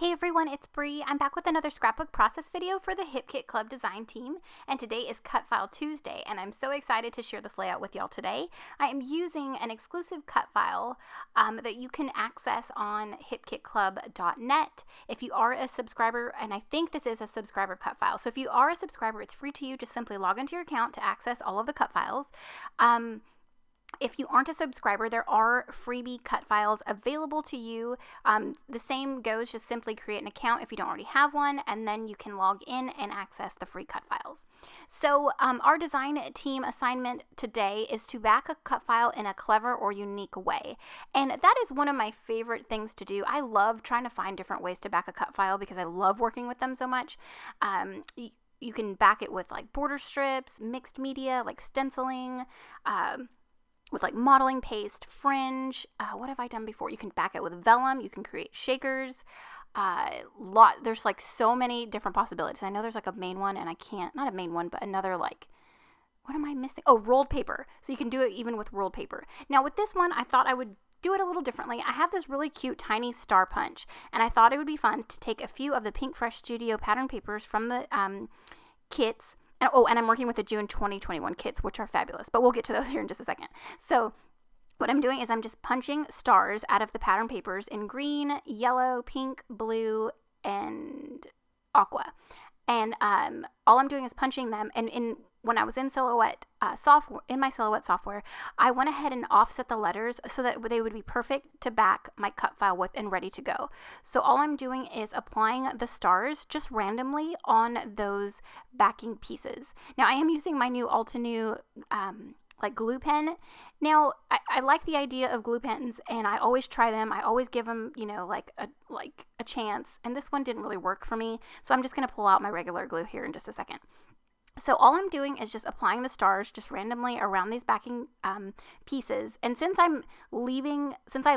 Hey everyone, it's Bree. I'm back with another scrapbook process video for the Hip Kit Club design team, and today is Cut File Tuesday, and I'm so excited to share this layout with y'all today. I am using an exclusive cut file that you can access on hipkitclub.net if you are a subscriber, and I think this is a subscriber cut file. So if you are a subscriber, it's free to you. Just simply log into your account to access all of the cut files. If you aren't a subscriber, there are freebie cut files available to you. The same goes, just simply create an account if you don't already have one, and then you can log in and access the free cut files. So our design team assignment today is to back a cut file in a clever or unique way. And that is one of my favorite things to do. I love trying to find different ways to back a cut file because I love working with them so much. You can back it with like border strips, mixed media, like stenciling, with like modeling paste, fringe. What have I done before? You can back it with vellum. You can create shakers. There's like so many different possibilities. I know there's like a main one, and I can't, not a main one, but another like, what am I missing? Oh, rolled paper. So you can do it even with rolled paper. Now with this one, I thought I would do it a little differently. I have this really cute tiny star punch, and I thought it would be fun to take a few of the Pink Fresh Studio pattern papers from the kits. And I'm working with the June 2021 kits, which are fabulous, but we'll get to those here in just a second. So what I'm doing is I'm just punching stars out of the pattern papers in green, yellow, pink, blue, and aqua. And all I'm doing is punching them. And when I was in Silhouette software, in my Silhouette software, I went ahead and offset the letters so that they would be perfect to back my cut file with and ready to go. So all I'm doing is applying the stars just randomly on those backing pieces. Now I am using my new Altenew like glue pen. Now I like the idea of glue pens, and I always try them. I always give them, like a chance. And this one didn't really work for me, so I'm just gonna pull out my regular glue here in just a second. So all I'm doing is just applying the stars just randomly around these backing pieces. And since I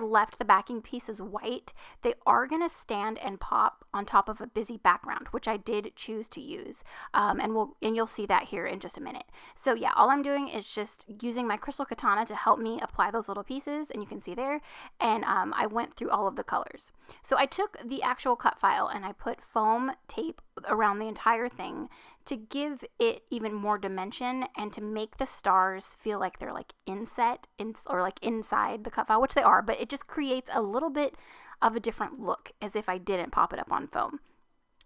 left the backing pieces white, they are going to stand and pop on top of a busy background, which I did choose to use. And you'll see that here in just a minute. So yeah, all I'm doing is just using my crystal katana to help me apply those little pieces, and you can see there. And I went through all of the colors. So I took the actual cut file and I put foam tape around the entire thing to give it even more dimension and to make the stars feel like they're like or like inside the cut file, which they are, but it just creates a little bit of a different look as if I didn't pop it up on foam.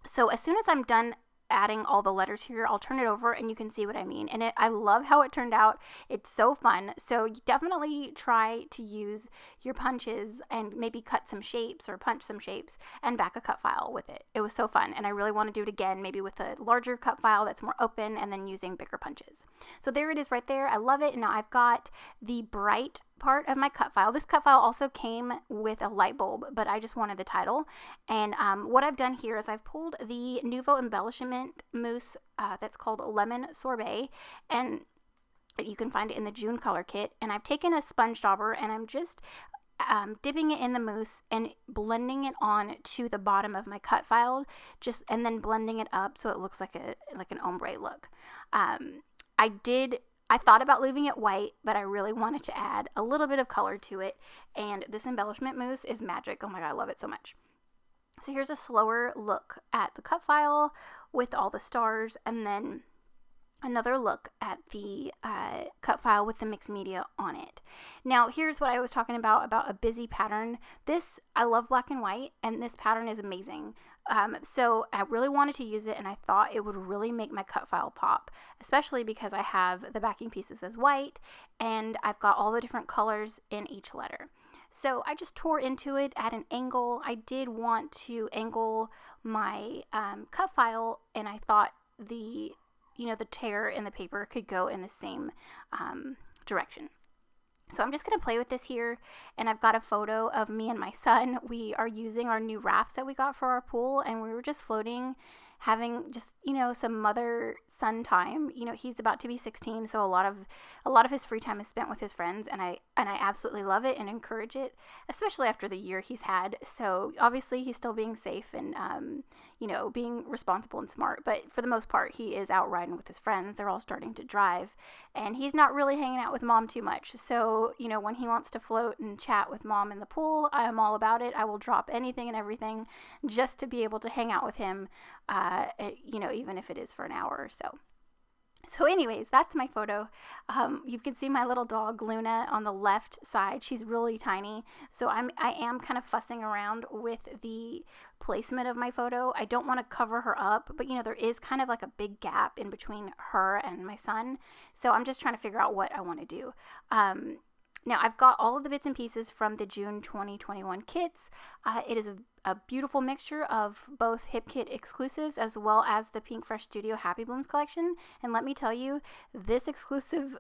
So as soon as I'm done adding all the letters here, I'll turn it over and you can see what I mean. And I love how it turned out. It's so fun. So you definitely try to use your punches and maybe cut some shapes or punch some shapes and back a cut file with it. It was so fun, and I really want to do it again, maybe with a larger cut file that's more open and then using bigger punches. So there it is right there. I love it. And now I've got the bright part of my cut file. This cut file also came with a light bulb, but I just wanted the title. And what I've done here is I've pulled the Nouveau embellishment mousse that's called Lemon Sorbet, and you can find it in the June color kit. And I've taken a sponge dauber and I'm just dipping it in the mousse and blending it on to the bottom of my cut file, and then blending it up so it looks like an ombre look. I thought about leaving it white, but I really wanted to add a little bit of color to it, and this embellishment mousse is magic. Oh my god, I love it so much. So here's a slower look at the cut file with all the stars, and then another look at the cut file with the mixed media on it. Now here's what I was talking about a busy pattern. I love black and white, and this pattern is amazing. So I really wanted to use it, and I thought it would really make my cut file pop, especially because I have the backing pieces as white, and I've got all the different colors in each letter. So I just tore into it at an angle. I did want to angle my cut file, and I thought the tear in the paper could go in the same direction. So I'm just going to play with this here, and I've got a photo of me and my son. We are using our new rafts that we got for our pool, and we were just floating having just, some mother-son time. He's about to be 16, so a lot of his free time is spent with his friends, and I absolutely love it and encourage it, especially after the year he's had. So obviously he's still being safe and being responsible and smart, but for the most part he is out riding with his friends. They're all starting to drive, and he's not really hanging out with mom too much. So when he wants to float and chat with mom in the pool, I am all about it. I will drop anything and everything just to be able to hang out with him, even if it is for an hour or so. So anyways, that's my photo. You can see my little dog Luna on the left side. She's really tiny, so I am kind of fussing around with the placement of my photo. I don't want to cover her up, but there is kind of like a big gap in between her and my son, so I'm just trying to figure out what I want to do. Now, I've got all of the bits and pieces from the June 2021 kits. It is a beautiful mixture of both Hip Kit exclusives as well as the Pink Fresh Studio Happy Blooms collection. And let me tell you, the exclusive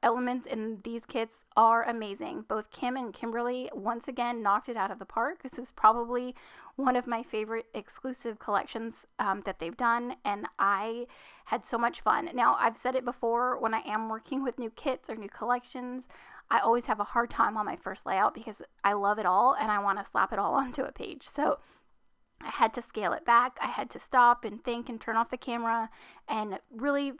elements in these kits are amazing. Both Kim and Kimberly once again knocked it out of the park. This is probably one of my favorite exclusive collections that they've done, and I had so much fun. Now, I've said it before, when I am working with new kits or new collections, I always have a hard time on my first layout because I love it all and I want to slap it all onto a page. So I had to scale it back. I had to stop and think and turn off the camera and really,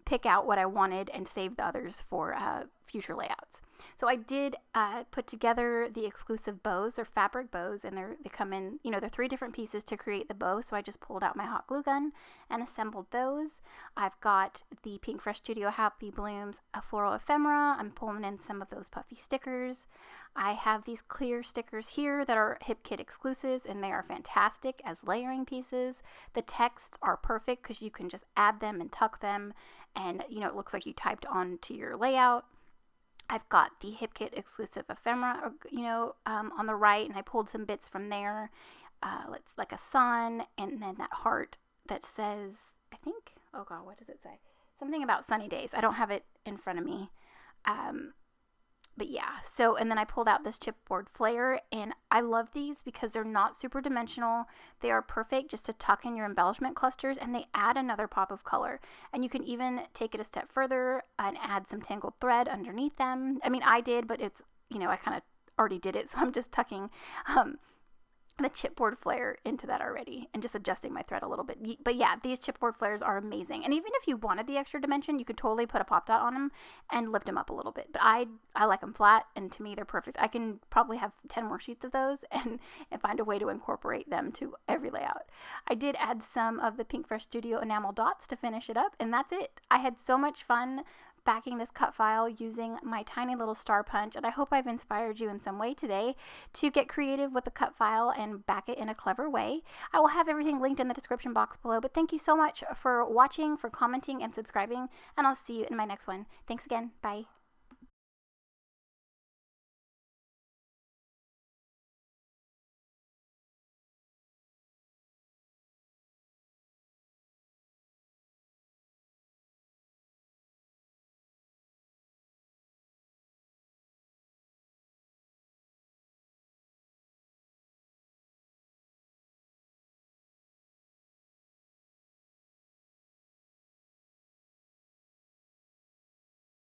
pick out what I wanted and save the others for future layouts. So I did put together the exclusive bows. They're fabric bows, and they come in, they're 3 different pieces to create the bow. So I just pulled out my hot glue gun and assembled those. I've got the Pink Fresh Studio Happy Blooms a floral ephemera. I'm pulling in some of those puffy stickers. I have these clear stickers here that are Hip Kit exclusives, and they are fantastic as layering pieces. The texts are perfect because you can just add them and tuck them, and it looks like you typed onto your layout. I've got the Hip Kit exclusive ephemera, on the right, and I pulled some bits from there. It's like a sun, and then that heart that says, I think, oh God, what does it say? Something about sunny days. I don't have it in front of me. But yeah, and then I pulled out this chipboard flare, and I love these because they're not super dimensional. They are perfect just to tuck in your embellishment clusters, and they add another pop of color. And you can even take it a step further and add some tangled thread underneath them. I mean, I did, but it's, I kind of already did it, so I'm just tucking the chipboard flare into that already and just adjusting my thread a little bit. But yeah, these chipboard flares are amazing. And even if you wanted the extra dimension, you could totally put a pop dot on them and lift them up a little bit. But I like them flat, and to me they're perfect. I can probably have 10 more sheets of those and find a way to incorporate them to every layout. I did add some of the Pink Fresh Studio enamel dots to finish it up, and that's it. I had so much fun backing this cut file using my tiny little star punch, and I hope I've inspired you in some way today to get creative with the cut file and back it in a clever way. I will have everything linked in the description box below, but thank you so much for watching, for commenting, and subscribing, and I'll see you in my next one. Thanks again. Bye.